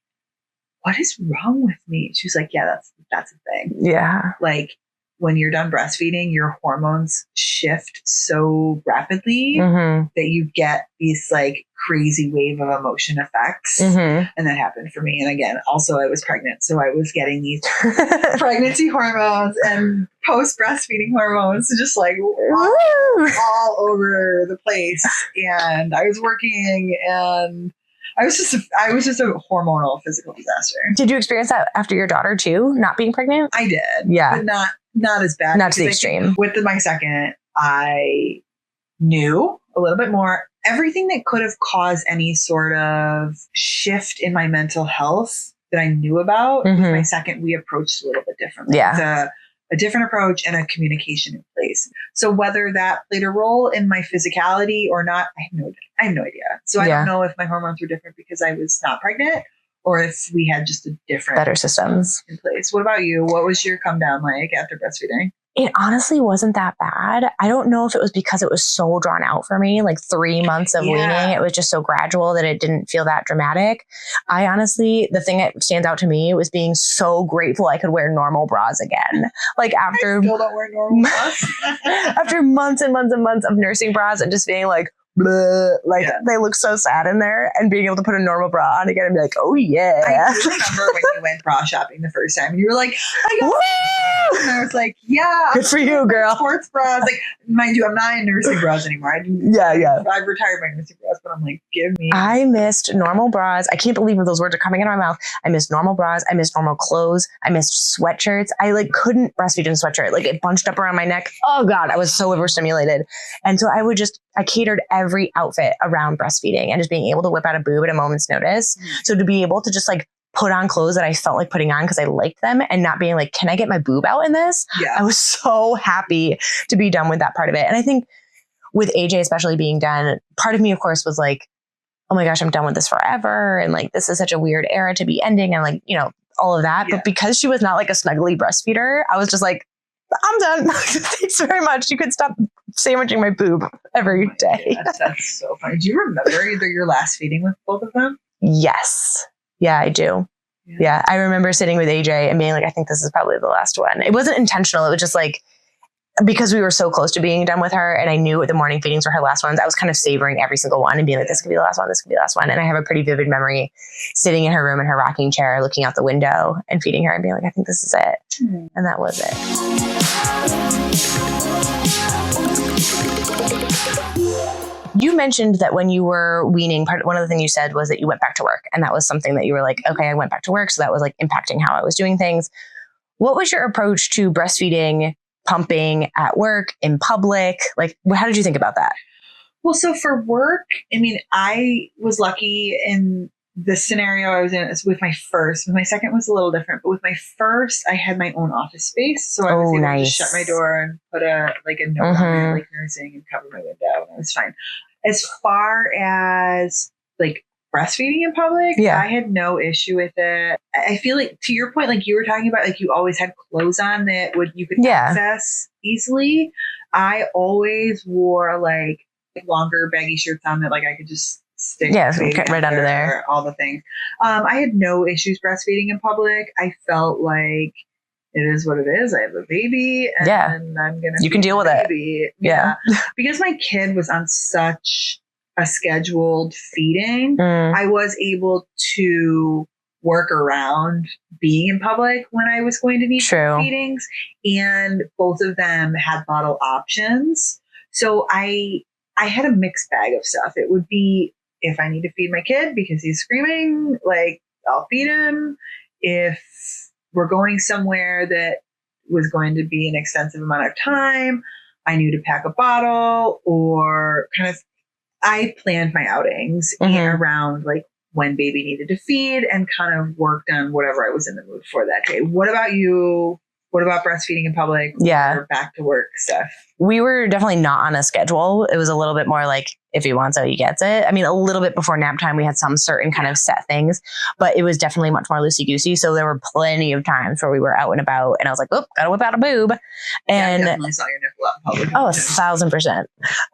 "What is wrong with me?" She was like, "Yeah, that's a thing." Yeah, like. When you're done breastfeeding, your hormones shift so rapidly that you get these like crazy wave of emotion effects. And that happened for me. And again, also I was pregnant. So I was getting these pregnancy hormones and post breastfeeding hormones just like all over the place. And I was working, and I was just a hormonal physical disaster. Did you experience that after your daughter too, not being pregnant? I did. Yeah. But not as bad. Not to the extreme. With my second, I knew a little bit more. Everything that could have caused any sort of shift in my mental health that I knew about, with my second, we approached a little bit differently. Yeah. A different approach and a communication in place. So whether that played a role in my physicality or not, I have no idea. So I don't know if my hormones were different because I was not pregnant or if we had just a different better systems in place. What about you? What was your come down like after breastfeeding? It honestly wasn't that bad. I don't know if it was because it was so drawn out for me, like 3 months of weaning. It was just so gradual that it didn't feel that dramatic. I honestly, the thing that stands out to me was being so grateful I could wear normal bras again. Like after, I still don't wear normal bras. After months and months and months of nursing bras and just being like, bleh, like they look so sad in there, and being able to put a normal bra on again and be like, oh yeah. I do remember when you went bra shopping the first time and you were like, I got it. And I was like, yeah. Good for you, girl. Sports bras. Like, mind you, I'm not in nursing bras anymore. I've retired my nursing bras, but I'm like, give me. I missed normal bras. I can't believe those words are coming out of my mouth. I missed normal bras. I missed normal clothes. I missed sweatshirts. I like couldn't breastfeed in a sweatshirt. Like it bunched up around my neck. Oh God, I was so overstimulated. And so I catered every outfit around breastfeeding and just being able to whip out a boob at a moment's notice. So to be able to just like put on clothes that I felt like putting on because I liked them and not being like, can I get my boob out in this? Yeah. I was so happy to be done with that part of it. And I think with AJ especially being done, part of me, of course, was like, oh my gosh, I'm done with this forever. And like, this is such a weird era to be ending. And like, you know, all of that. Yeah. But because she was not like a snuggly breastfeeder, I was just like, I'm done. Thanks very much. You could stop sandwiching my boob every day. That's so funny. Do you remember either your last feeding with both of them? Yes. Yeah, I do. Yeah. I remember sitting with AJ and being like, I think this is probably the last one. It wasn't intentional. It was just like, because we were so close to being done with her and I knew the morning feedings were her last ones, I was kind of savoring every single one and being like, this could be the last one. This could be the last one. And I have a pretty vivid memory sitting in her room in her rocking chair, looking out the window and feeding her and being like, I think this is it. And that was it. You mentioned that when you were weaning, one of the things you said was that you went back to work. And that was something that you were like, okay, I went back to work. So that was like impacting how I was doing things. What was your approach to breastfeeding, pumping at work, in public? Like, how did you think about that? Well, so for work, I mean, I was lucky in the scenario I was in with my first. With my second was a little different, but with my first, I had my own office space. So I was able to just shut my door and put a note on it, like nursing, and cover my window, and it was fine. As far as like breastfeeding in public, I had no issue with it. I feel like, to your point, like you were talking about, like you always had clothes on that you could access easily. I always wore like longer baggy shirts on that like I could just stick right under there. All the things. I had no issues breastfeeding in public. I felt like it is what it is. I have a baby and I'm going to you can deal with it. Yeah. Because my kid was on such a scheduled feeding, I was able to work around being in public when I was going to need feedings, and both of them had bottle options. So I had a mixed bag of stuff. It would be, if I need to feed my kid because he's screaming, like I'll feed him. If we're going somewhere that was going to be an extensive amount of time, I knew to pack a bottle, or kind of, I planned my outings around like when baby needed to feed and kind of worked on whatever I was in the mood for that day. What about you? What about breastfeeding in public? Or back to work stuff? We were definitely not on a schedule. It was a little bit more like, if he wants it, he gets it. I mean, a little bit before nap time, we had some certain kind of set things, but it was definitely much more loosey-goosey. So there were plenty of times where we were out and about and I was like, oh, gotta whip out a boob. And I definitely saw your nipple out in public. Oh,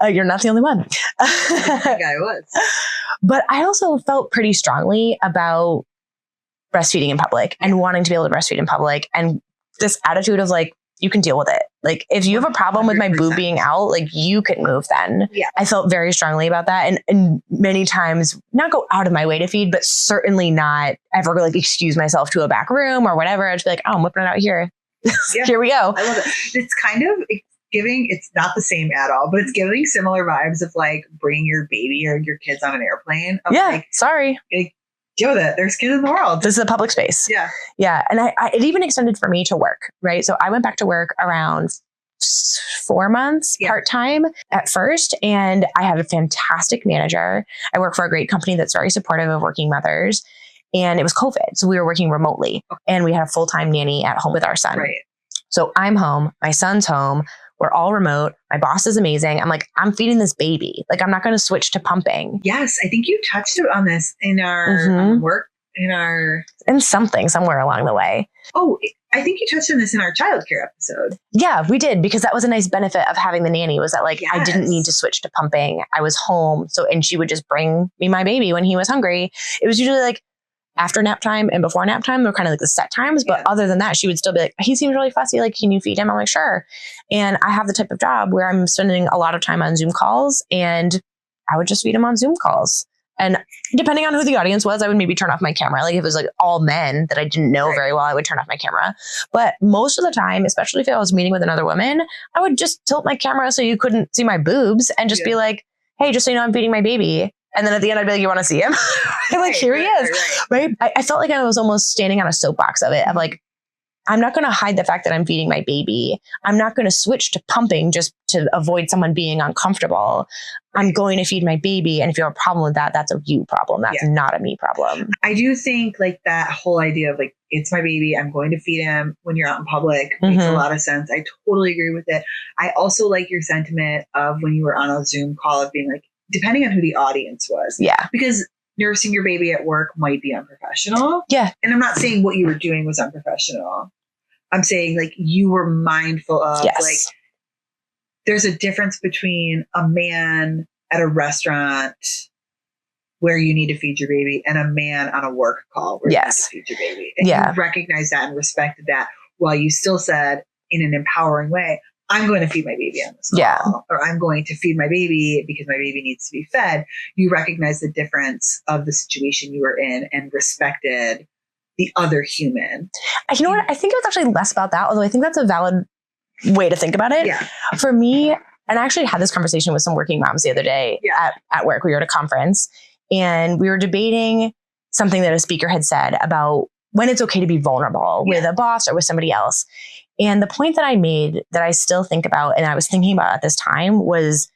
1,000%. You're not the only one. I think I was. But I also felt pretty strongly about breastfeeding in public and wanting to be able to breastfeed in public, and this attitude of like, you can deal with it. Like if you have a problem with my boob being out, like you can move then. Yeah. I felt very strongly about that. And many times not go out of my way to feed, but certainly not ever like excuse myself to a back room or whatever. I'd be like, oh, I'm whipping it out here. Here we go. I love it. It's kind of giving, it's not the same at all, but it's giving similar vibes of like bringing your baby or your kids on an airplane. Like, sorry. Deal with it. There's kids in the world. This is a public space. Yeah. Yeah. And it even extended for me to work, right? So I went back to work around 4 months part-time at first. And I had a fantastic manager. I work for a great company that's very supportive of working mothers. And it was COVID. So we were working remotely and we had a full-time nanny at home with our son. Right. So I'm home. My son's home. We're all remote. My boss is amazing. I'm like, I'm feeding this baby. Like, I'm not going to switch to pumping. Yes. I think you touched on this in our work, in something somewhere along the way. Oh, I think you touched on this in our childcare episode. Yeah, we did, because that was a nice benefit of having the nanny, was that like, I didn't need to switch to pumping. I was home. So, and she would just bring me my baby when he was hungry. It was usually like after nap time and before nap time, they're kind of like the set times. But other than that, she would still be like, he seems really fussy. Like, can you feed him? I'm like, sure. And I have the type of job where I'm spending a lot of time on Zoom calls, and I would just feed him on Zoom calls. And depending on who the audience was, I would maybe turn off my camera. Like if it was like all men that I didn't know very well, I would turn off my camera. But most of the time, especially if I was meeting with another woman, I would just tilt my camera so you couldn't see my boobs and just be like, hey, just so you know, I'm feeding my baby. And then at the end, I'd be like, you want to see him? I'm like, here he is. Right. I felt like I was almost standing on a soapbox of it. I'm like, I'm not going to hide the fact that I'm feeding my baby. I'm not going to switch to pumping just to avoid someone being uncomfortable. I'm going to feed my baby. And if you have a problem with that, that's a you problem. That's not a me problem. I do think like that whole idea of like, it's my baby, I'm going to feed him when you're out in public makes a lot of sense. I totally agree with it. I also like your sentiment of when you were on a Zoom call of being like, depending on who the audience was. Yeah. Because nursing your baby at work might be unprofessional. Yeah. And I'm not saying what you were doing was unprofessional. I'm saying like you were mindful of like, there's a difference between a man at a restaurant where you need to feed your baby and a man on a work call where you need to feed your baby. And you recognize that and respected that while you still said in an empowering way, I'm going to feed my baby on this call, or I'm going to feed my baby because my baby needs to be fed. You recognize the difference of the situation you were in and respected the other human. You know what? I think it was actually less about that, although I think that's a valid way to think about it. Yeah. For me, and I actually had this conversation with some working moms the other day at work. We were at a conference and we were debating something that a speaker had said about when it's okay to be vulnerable with a boss or with somebody else. And the point that I made that I still think about and I was thinking about at this time was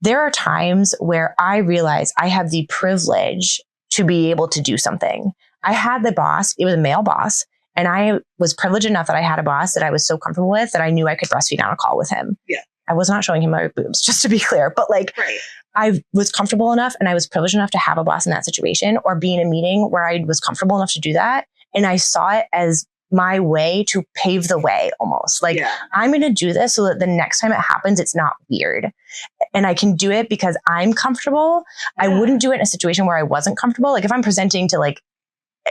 there are times where I realize I have the privilege to be able to do something. I had the boss, it was a male boss, and I was privileged enough that I had a boss that I was so comfortable with that I knew I could breastfeed on a call with him. Yeah. I was not showing him my boobs, just to be clear, but like I was comfortable enough and I was privileged enough to have a boss in that situation or be in a meeting where I was comfortable enough to do that. And I saw it as my way to pave the way almost. Like I'm going to do this so that the next time it happens, it's not weird. And I can do it because I'm comfortable. I wouldn't do it in a situation where I wasn't comfortable. Like if I'm presenting to like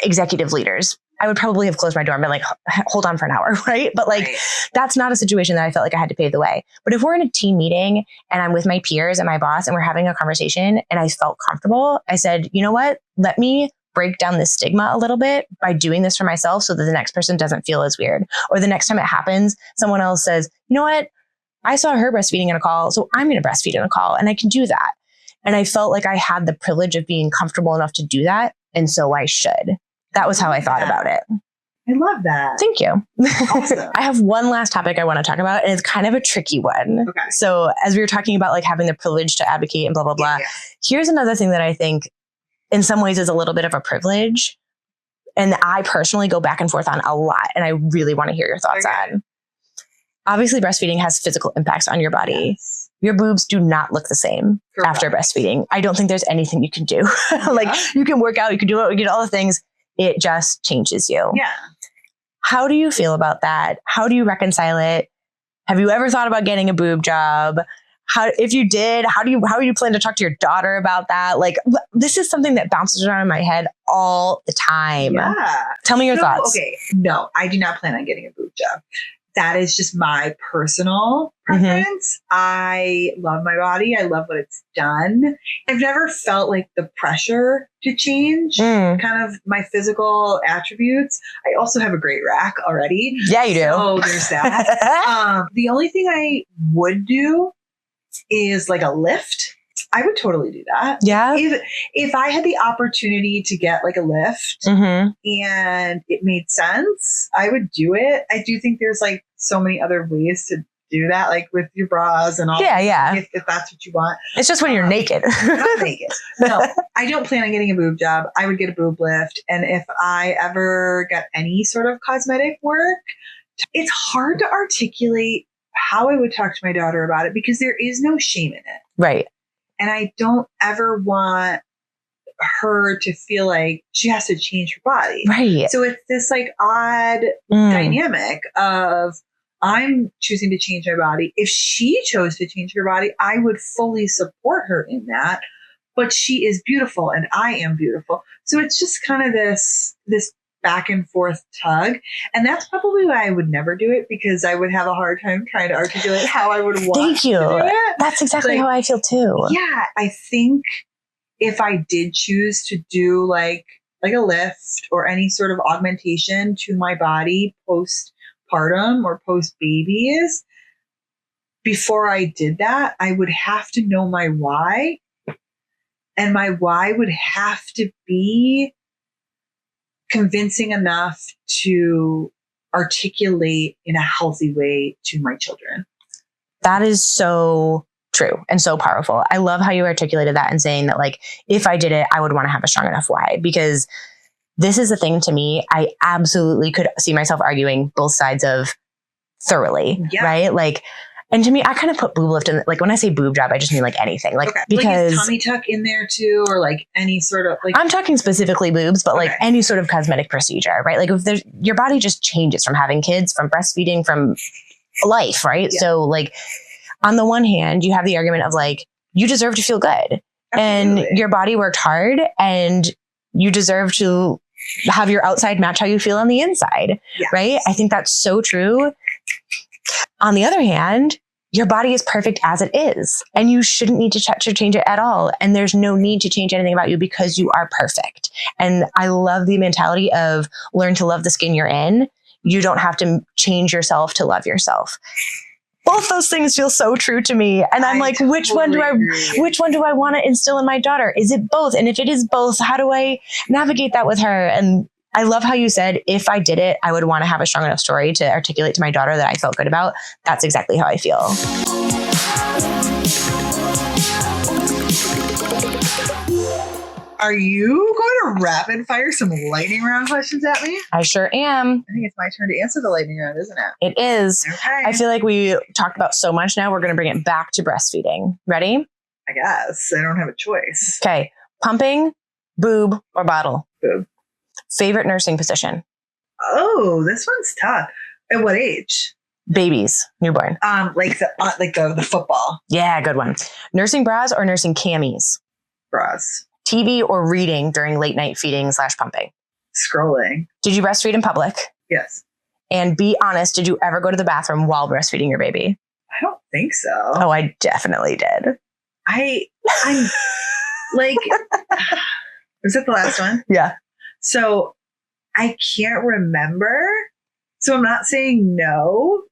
executive leaders, I would probably have closed my door and been like, hold on for an hour. Right. But like, that's not a situation that I felt like I had to pave the way. But if we're in a team meeting and I'm with my peers and my boss and we're having a conversation and I felt comfortable, I said, you know what, let me break down this stigma a little bit by doing this for myself so that the next person doesn't feel as weird. Or the next time it happens, someone else says, you know what, I saw her breastfeeding in a call, so I'm going to breastfeed in a call and I can do that. And I felt like I had the privilege of being comfortable enough to do that. And so I should. That was how I thought about it. I love that. Thank you. Awesome. I have one last topic I want to talk about, and it's kind of a tricky one. Okay. So as we were talking about like having the privilege to advocate and blah, blah, blah, here's another thing that I think in some ways is a little bit of a privilege. And I personally go back and forth on a lot. And I really want to hear your thoughts on. Obviously, breastfeeding has physical impacts on your body. Yes. Your boobs do not look the same after breastfeeding. I don't think there's anything you can do. Like you can work out, you can do it, you can do all the things. It just changes you. Yeah. How do you feel about that? How do you reconcile it? Have you ever thought about getting a boob job? If you did, how do you plan to talk to your daughter about that? Like, this is something that bounces around in my head all the time. Yeah. Tell me your thoughts. Okay. No, I do not plan on getting a boob job. That is just my personal preference. I love my body. I love what it's done. I've never felt like the pressure to change kind of my physical attributes. I also have a great rack already. Yeah, you do. Oh, there's that. The only thing I would do is like a lift. I would totally do that. Yeah. If I had the opportunity to get like a lift and it made sense, I would do it. I do think there's like so many other ways to do that, like with your bras and all. Yeah. If that's what you want. It's just when you're naked. Not naked. No, I don't plan on getting a boob job. I would get a boob lift. And if I ever get any sort of cosmetic work, it's hard to articulate how I would talk to my daughter about it because there is no shame in it. Right. And I don't ever want her to feel like she has to change her body. Right. So it's this like odd dynamic of I'm choosing to change my body. If she chose to change her body, I would fully support her in that. But she is beautiful and I am beautiful. So it's just kind of this back and forth tug. And that's probably why I would never do it because I would have a hard time trying to articulate how I would want Thank you. to do it. That's exactly how I feel too. Yeah. I think if I did choose to do like a lift or any sort of augmentation to my body postpartum or post babies, before I did that, I would have to know my why. And my why would have to be convincing enough to articulate in a healthy way to my children. That is so true and so powerful. I love how you articulated that and saying that, like, if I did it, I would want to have a strong enough why, because this is the thing to me. I absolutely could see myself arguing both sides of thoroughly, right? Like, and to me, I kind of put boob lift in, like, when I say boob job, I just mean like anything, like, because like is tummy tuck in there too, or like any sort of like, I'm talking specifically boobs, but like any sort of cosmetic procedure, right? Like if there's, your body just changes from having kids, from breastfeeding, from life, right? Yeah. So like, on the one hand, you have the argument of like, you deserve to feel good. Absolutely. And your body worked hard and you deserve to have your outside match how you feel on the inside, right? I think that's so true. On the other hand, your body is perfect as it is, and you shouldn't need to change it at all. And there's no need to change anything about you because you are perfect. And I love the mentality of learn to love the skin you're in. You don't have to change yourself to love yourself. Both those things feel so true to me. And I'm like, which one do I want to instill in my daughter? Is it both? And if it is both, how do I navigate that with her? And I love how you said, if I did it, I would want to have a strong enough story to articulate to my daughter that I felt good about. That's exactly how I feel. Are you going to rapid fire some lightning round questions at me? I sure am. I think it's my turn to answer the lightning round, isn't it? It is. Okay. I feel like we talked about so much now. We're going to bring it back to breastfeeding. Ready? I guess. I don't have a choice. Okay. Pumping, boob, or bottle? Boob. Favorite nursing position? Oh, this one's tough. At what age? Babies, newborn. Like the football. Yeah, good one. Nursing bras or nursing camis? Bras. TV or reading during late night feeding / pumping? Scrolling. Did you breastfeed in public? Yes. And be honest, did you ever go to the bathroom while breastfeeding your baby? I don't think so. Oh, I definitely did. I'm like, was that the last one? Yeah. So I can't remember. So I'm not saying no,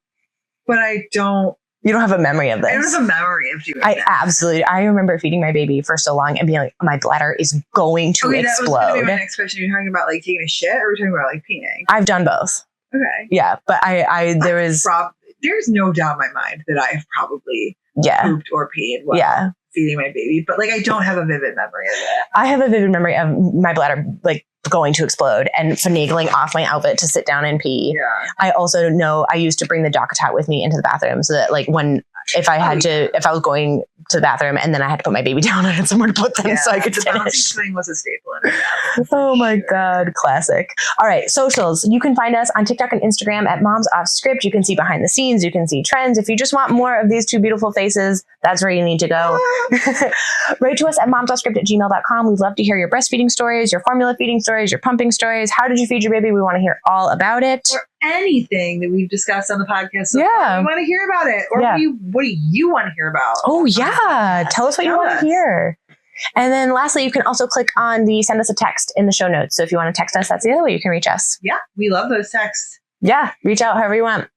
but I don't. You don't have a memory of this. I don't have a memory of doing that. Absolutely. I remember feeding my baby for so long and being like, my bladder is going to explode. That was going to be my next question. You're talking about like taking a shit, or are we talking about like peeing? I've done both. Okay. Yeah, but there's no doubt in my mind that I have probably pooped or peed while feeding my baby, but like I don't have a vivid memory of it. I have a vivid memory of my bladder like going to explode and finagling off my outfit to sit down and pee. Yeah. I also know I used to bring the DockATot with me into the bathroom so that like if I was going to the bathroom and then I had to put my baby down, I had somewhere to put them so I could finish. The thing was a staple in the bathroom. Oh my God. Classic. All right. Socials. You can find us on TikTok and Instagram at Moms Off Script. You can see behind the scenes. You can see trends. If you just want more of these two beautiful faces, that's where you need to go. Write to us at momsoffscript@gmail.com. We'd love to hear your breastfeeding stories, your formula feeding stories, your pumping stories. How did you feed your baby? We want to hear all about it. Or anything that we've discussed on the podcast. So we want to hear about it. Or what do you want to hear about? Oh, yeah. Tell us what you want to hear. And then lastly, you can also click on the send us a text in the show notes. So if you want to text us, that's the other way you can reach us. Yeah, we love those texts. Yeah, reach out however you want.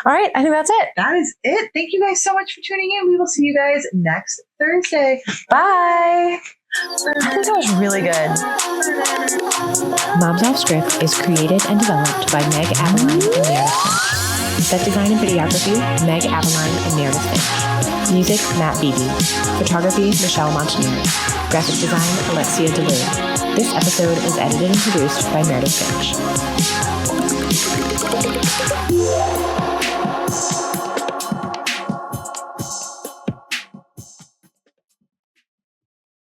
All right, I think that's it. That is it. Thank you guys so much for tuning in. We will see you guys next Thursday. Bye. I think that was really good. Moms Off Script is created and developed by Megg Abelein Meredith Finch. Set design and videography, Megg Abelein and Meredith Finch. Music, Matt Beebe. Photography, Michelle Montinieri. Graphic design, Alexia Dulieu. This episode is edited and produced by Meredith Finch.